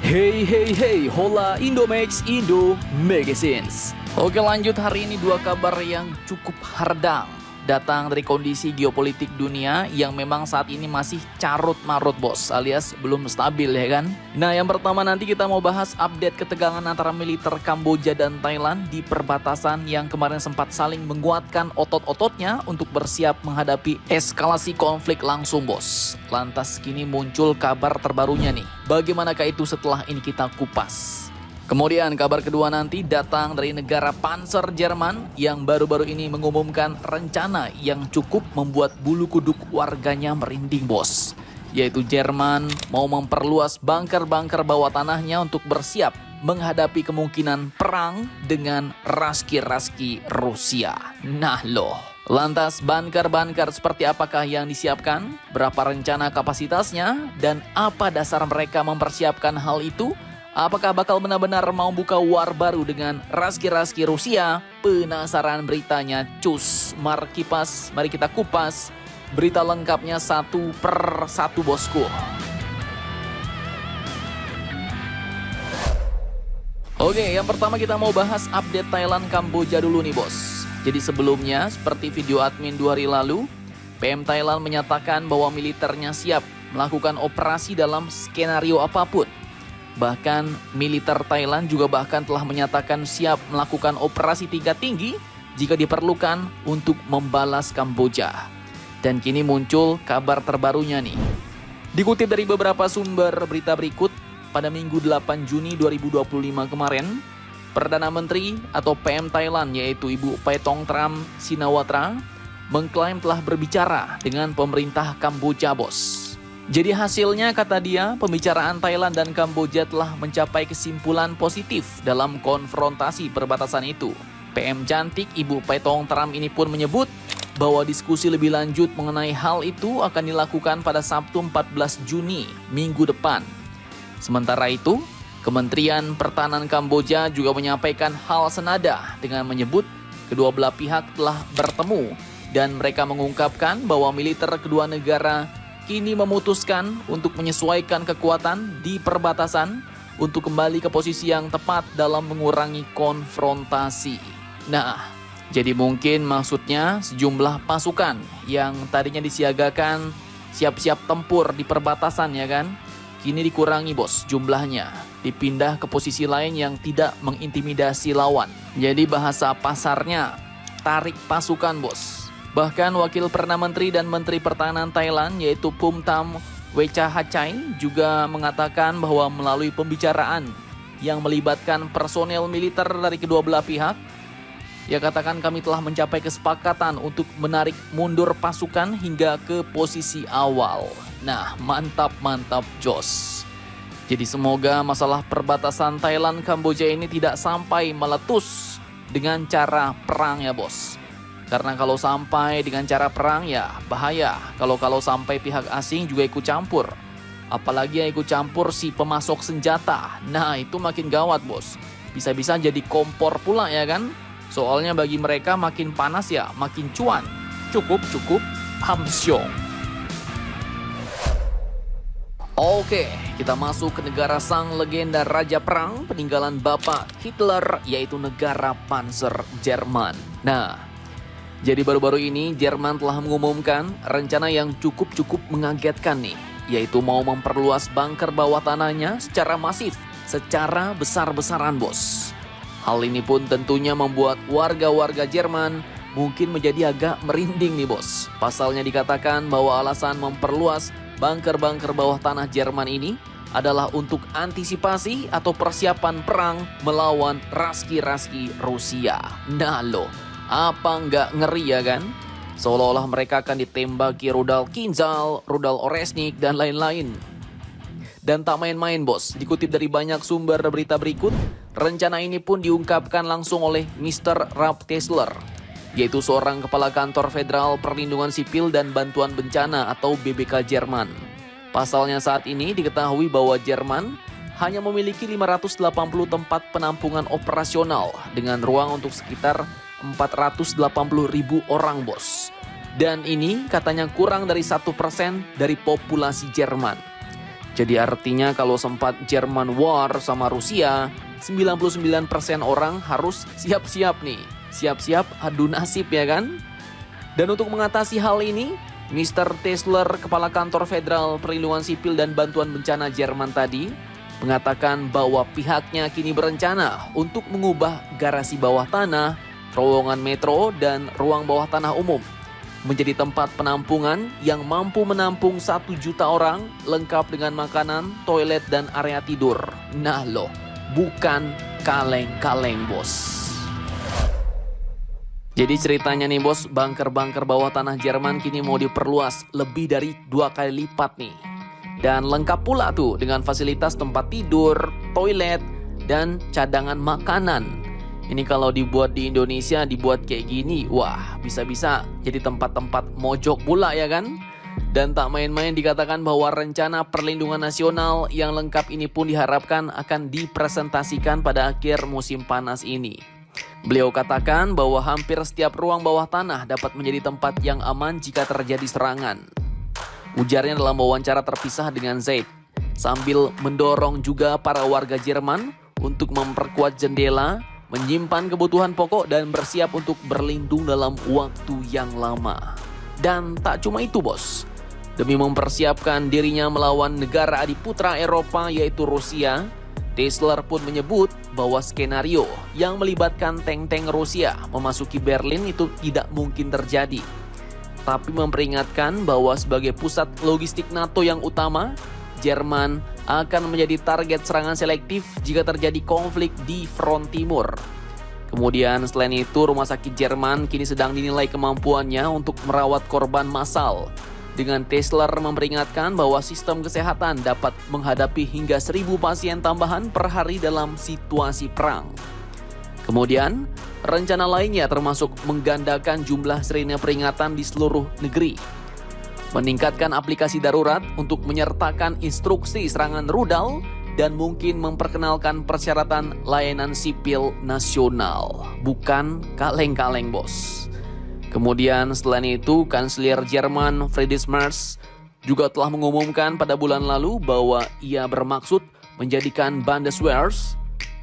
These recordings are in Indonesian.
Hey hey hey, hola Indomax Indo Magazines. Oke, lanjut hari ini dua kabar yang cukup hardang. Datang dari kondisi geopolitik dunia yang memang saat ini masih carut marut bos, alias belum stabil ya kan. Nah, yang pertama nanti kita mau bahas update ketegangan antara militer Kamboja dan Thailand di perbatasan yang kemarin sempat saling menguatkan otot-ototnya untuk bersiap menghadapi eskalasi konflik langsung bos. Lantas kini muncul kabar terbarunya nih. Bagaimanakah itu setelah ini kita kupas. Kemudian kabar kedua nanti datang dari negara Panzer Jerman yang baru-baru ini mengumumkan rencana yang cukup membuat bulu kuduk warganya merinding bos. Yaitu Jerman mau memperluas bunker-bunker bawah tanahnya untuk bersiap menghadapi kemungkinan perang dengan raski-raski Rusia. Nah loh. Lantas bunker-bunker seperti apakah yang disiapkan? Berapa rencana kapasitasnya? Dan apa dasar mereka mempersiapkan hal itu? Apakah bakal benar-benar mau buka war baru dengan raski-raski Rusia? Penasaran beritanya? Cus, mari kita kupas berita lengkapnya satu per satu bosku. Oke, yang pertama kita mau bahas update Thailand Kamboja dulu nih bos. Jadi sebelumnya, seperti video admin 2 hari lalu, PM Thailand menyatakan bahwa militernya siap melakukan operasi dalam skenario apapun. Bahkan militer Thailand juga telah menyatakan siap melakukan operasi tingkat tinggi jika diperlukan untuk membalas Kamboja. Dan kini muncul kabar terbarunya nih. Dikutip dari beberapa sumber berita berikut, pada Minggu 8 Juni 2025 kemarin, Perdana Menteri atau PM Thailand yaitu Ibu Paetongtarn Shinawatra mengklaim telah berbicara dengan pemerintah Kamboja bos. Jadi hasilnya kata dia, pembicaraan Thailand dan Kamboja telah mencapai kesimpulan positif dalam konfrontasi perbatasan itu. PM cantik Ibu Paetongtarn ini pun menyebut bahwa diskusi lebih lanjut mengenai hal itu akan dilakukan pada Sabtu 14 Juni minggu depan. Sementara itu, Kementerian Pertahanan Kamboja juga menyampaikan hal senada dengan menyebut kedua belah pihak telah bertemu dan mereka mengungkapkan bahwa militer kedua negara kini memutuskan untuk menyesuaikan kekuatan di perbatasan untuk kembali ke posisi yang tepat dalam mengurangi konfrontasi. Nah, jadi mungkin maksudnya sejumlah pasukan yang tadinya disiagakan siap-siap tempur di perbatasan ya kan, kini dikurangi bos jumlahnya, dipindah ke posisi lain yang tidak mengintimidasi lawan. Jadi bahasa pasarnya, tarik pasukan bos. Bahkan Wakil Perdana Menteri dan Menteri Pertahanan Thailand yaitu Phumtham Wechayachai juga mengatakan bahwa melalui pembicaraan yang melibatkan personel militer dari kedua belah pihak, ia katakan kami telah mencapai kesepakatan untuk menarik mundur pasukan hingga ke posisi awal. Nah, mantap Jos. Jadi semoga masalah perbatasan Thailand Kamboja ini tidak sampai meletus dengan cara perang ya bos. Karena kalau sampai dengan cara perang ya bahaya. Kalau sampai pihak asing juga ikut campur. Apalagi yang ikut campur si pemasok senjata. Nah itu makin gawat bos. Bisa-bisa jadi kompor pula ya kan. Soalnya bagi mereka makin panas ya makin cuan. Cukup hamsyong. Oke, kita masuk ke negara sang legenda Raja Perang peninggalan Bapak Hitler yaitu negara Panzer Jerman. Nah, jadi baru-baru ini Jerman telah mengumumkan rencana yang cukup mengagetkan nih, yaitu mau memperluas bunker bawah tanahnya secara masif, secara besar-besaran bos. Hal ini pun tentunya membuat warga-warga Jerman mungkin menjadi agak merinding nih bos. Pasalnya dikatakan bahwa alasan memperluas bunker-bunker bawah tanah Jerman ini adalah untuk antisipasi atau persiapan perang melawan raski-raski Rusia. Nah loh, apa nggak ngeri ya kan? Seolah-olah mereka akan ditembaki rudal Kinzhal, rudal Oresnik, dan lain-lain. Dan tak main-main bos, dikutip dari banyak sumber berita berikut, rencana ini pun diungkapkan langsung oleh Mr. Ralf Kessler, yaitu seorang kepala kantor Federal Perlindungan Sipil dan Bantuan Bencana atau BBK Jerman. Pasalnya saat ini diketahui bahwa Jerman hanya memiliki 580 tempat penampungan operasional dengan ruang untuk sekitar 480.000 orang bos. Dan ini katanya kurang dari 1% dari populasi Jerman. Jadi artinya kalau sempat Jerman war sama Rusia, 99% orang harus siap-siap nih. Siap-siap adu nasib ya kan? Dan untuk mengatasi hal ini, Mr. Tesler, Kepala Kantor Federal Perlindungan Sipil dan Bantuan Bencana Jerman tadi, mengatakan bahwa pihaknya kini berencana untuk mengubah garasi bawah tanah, terowongan metro, dan ruang bawah tanah umum menjadi tempat penampungan yang mampu menampung 1 juta orang lengkap dengan makanan, toilet, dan area tidur. Nah loh, bukan kaleng-kaleng bos. Jadi ceritanya nih bos, bunker-bunker bawah tanah Jerman kini mau diperluas lebih dari 2 kali lipat nih. Dan lengkap pula tuh dengan fasilitas tempat tidur, toilet, dan cadangan makanan. Ini kalau dibuat di Indonesia, dibuat kayak gini, wah bisa-bisa jadi tempat-tempat mojok pula ya kan? Dan tak main-main dikatakan bahwa rencana perlindungan nasional yang lengkap ini pun diharapkan akan dipresentasikan pada akhir musim panas ini. Beliau katakan bahwa hampir setiap ruang bawah tanah dapat menjadi tempat yang aman jika terjadi serangan. Ujarnya dalam wawancara terpisah dengan Zeit, sambil mendorong juga para warga Jerman untuk memperkuat jendela, menyimpan kebutuhan pokok dan bersiap untuk berlindung dalam waktu yang lama. Dan tak cuma itu bos, demi mempersiapkan dirinya melawan negara adiputra Eropa yaitu Rusia, Tesler pun menyebut bahwa skenario yang melibatkan tank-tank Rusia memasuki Berlin itu tidak mungkin terjadi. Tapi memperingatkan bahwa sebagai pusat logistik NATO yang utama, Jerman akan menjadi target serangan selektif jika terjadi konflik di front timur. Kemudian selain itu, rumah sakit Jerman kini sedang dinilai kemampuannya untuk merawat korban massal. Dengan Tesler memperingatkan bahwa sistem kesehatan dapat menghadapi hingga 1.000 pasien tambahan per hari dalam situasi perang. Kemudian, rencana lainnya termasuk menggandakan jumlah sirine peringatan di seluruh negeri, meningkatkan aplikasi darurat untuk menyertakan instruksi serangan rudal, dan mungkin memperkenalkan persyaratan layanan sipil nasional. Bukan kaleng-kaleng bos. Kemudian selain itu, Kanselir Jerman Friedrich Merz juga telah mengumumkan pada bulan lalu bahwa ia bermaksud menjadikan Bundeswehr,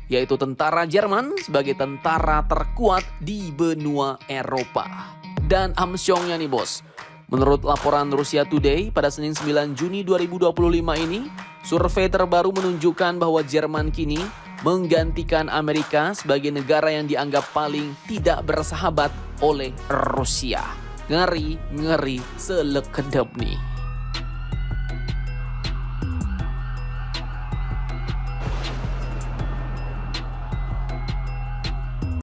yaitu tentara Jerman, sebagai tentara terkuat di benua Eropa. Dan amsyongnya nih bos, menurut laporan Russia Today pada Senin 9 Juni 2025 ini, survei terbaru menunjukkan bahwa Jerman kini menggantikan Amerika sebagai negara yang dianggap paling tidak bersahabat oleh Rusia. Ngeri, ngeri, selekedap nih.